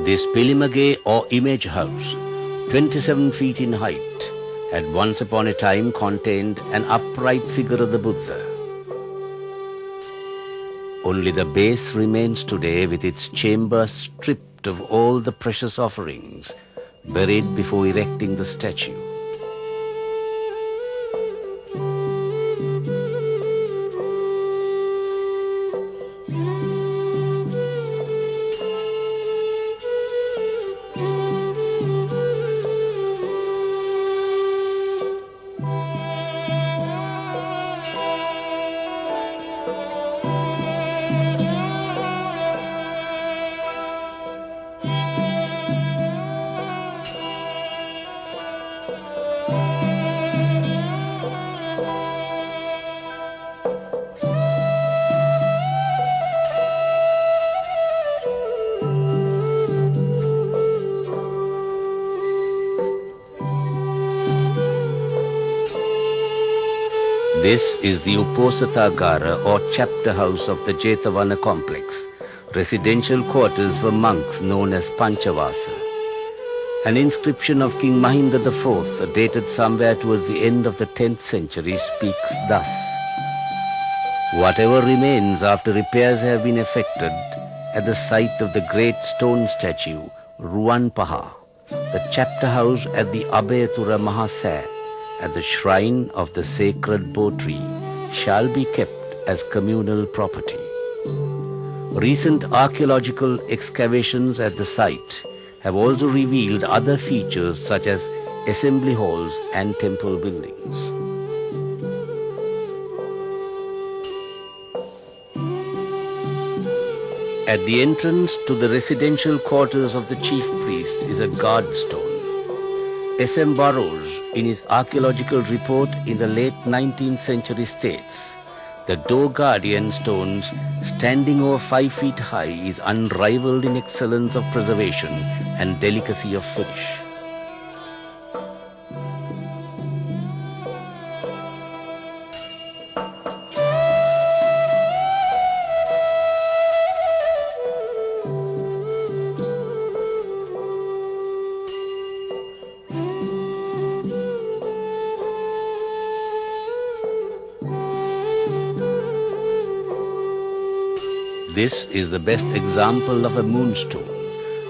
This Pilimage or image house, 27 feet in height, had once upon a time contained an upright figure of the Buddha. Only the base remains today with its chamber stripped of all the precious offerings, buried before erecting the statue. This is the Uposatagara or chapter house of the Jetavana complex, residential quarters for monks known as Panchavasa. An inscription of King Mahinda IV, dated somewhere towards the end of the 10th century, speaks thus: "Whatever remains after repairs have been effected at the site of the great stone statue, Ruanpaha, the chapter house at the Abhayatura Mahasaya, at the shrine of the sacred Bo tree, shall be kept as communal property." Recent archaeological excavations at the site have also revealed other features such as assembly halls and temple buildings. At the entrance to the residential quarters of the chief priest is a guard stone. S.M. Burroughs, in his archaeological report in the late 19th century, states, "The door guardian stones, standing over 5 feet high, is unrivaled in excellence of preservation and delicacy of finish." This is the best example of a moonstone,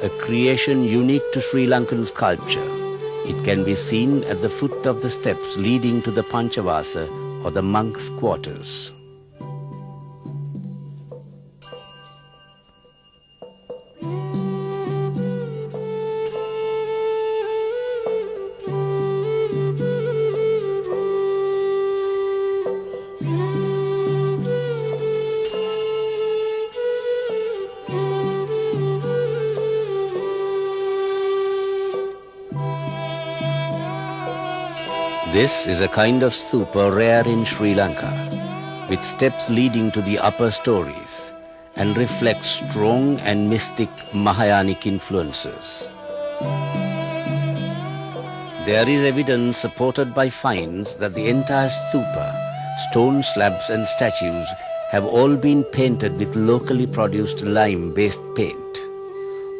a creation unique to Sri Lankan sculpture. It can be seen at the foot of the steps leading to the Panchavasa or the monks' quarters. This is a kind of stupa rare in Sri Lanka, with steps leading to the upper stories, and reflects strong and mystic Mahayanic influences. There is evidence supported by finds that the entire stupa, stone slabs and statues have all been painted with locally produced lime-based paint.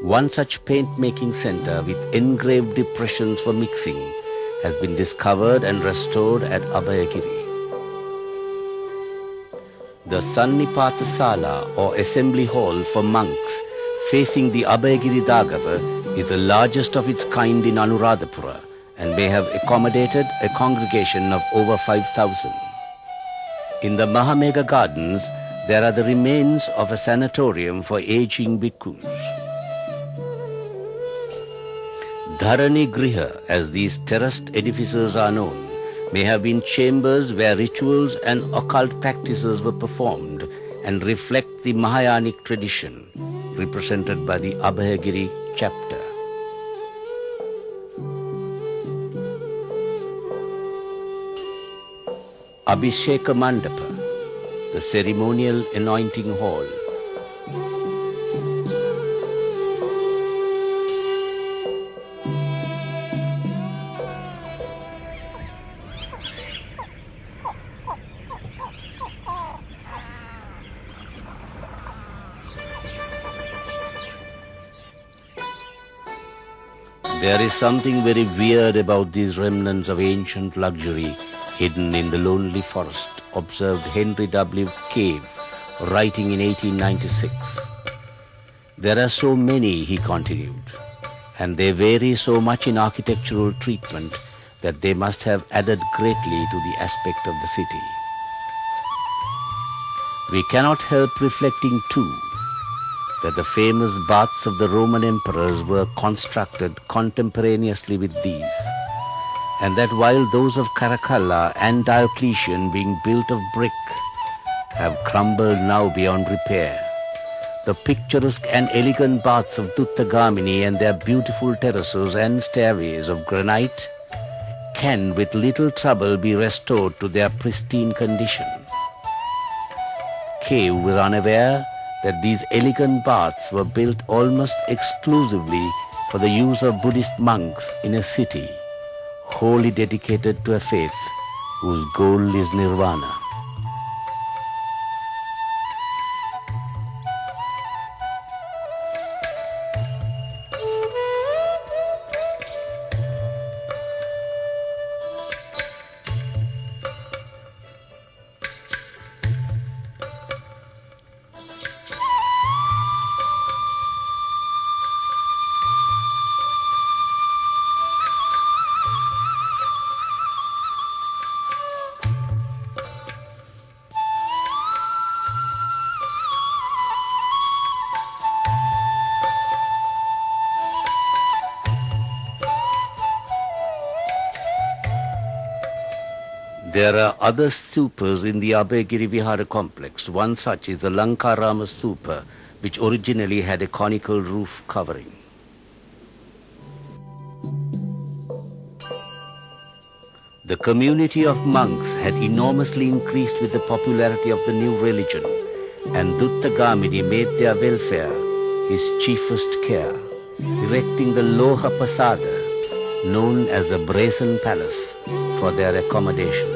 One such paint-making center with engraved depressions for mixing has been discovered and restored at Abhayagiri. The Sannipata Sala or assembly hall for monks facing the Abhayagiri Dagava is the largest of its kind in Anuradhapura and may have accommodated a congregation of over 5,000. In the Mahamega Gardens, there are the remains of a sanatorium for aging bhikkhus. Dharani Griha, as these terraced edifices are known, may have been chambers where rituals and occult practices were performed and reflect the Mahayanic tradition represented by the Abhayagiri chapter. Abhisheka Mandapa, the ceremonial anointing hall. There is something very weird about these remnants of ancient luxury hidden in the lonely forest, observed Henry W. Cave, writing in 1896. There are so many, he continued, and they vary so much in architectural treatment that they must have added greatly to the aspect of the city. We cannot help reflecting too that the famous baths of the Roman emperors were constructed contemporaneously with these, and that while those of Caracalla and Diocletian, being built of brick, have crumbled now beyond repair, the picturesque and elegant baths of Duttagamini and their beautiful terraces and stairways of granite can with little trouble be restored to their pristine condition. Cave was unaware that these elegant baths were built almost exclusively for the use of Buddhist monks in a city wholly dedicated to a faith whose goal is nirvana. There are other stupas in the Abhayagiri Vihara complex. One such is the Lanka Rama stupa, which originally had a conical roof covering. The community of monks had enormously increased with the popularity of the new religion, and Duttagamini made their welfare his chiefest care, erecting the Loha Pasada, known as the Brazen Palace, for their accommodation.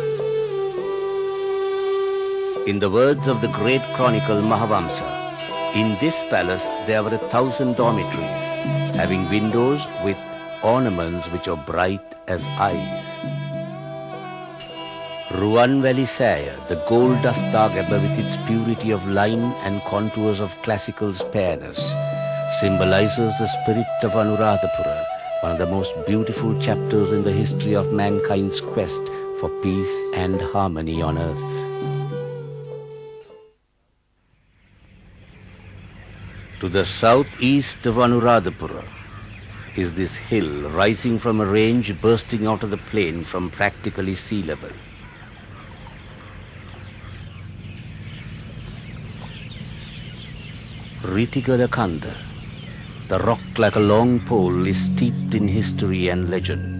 In the words of the great chronicle Mahavamsa, in this palace there were 1,000 dormitories, having windows with ornaments which are bright as eyes. Ruan Valley Saya, the gold dust Dagaba with its purity of line and contours of classical spareness, symbolizes the spirit of Anuradhapura, one of the most beautiful chapters in the history of mankind's quest for peace and harmony on earth. To the southeast of Anuradhapura is this hill rising from a range bursting out of the plain from practically sea level. Ritigarakanda, the rock like a long pole, is steeped in history and legend.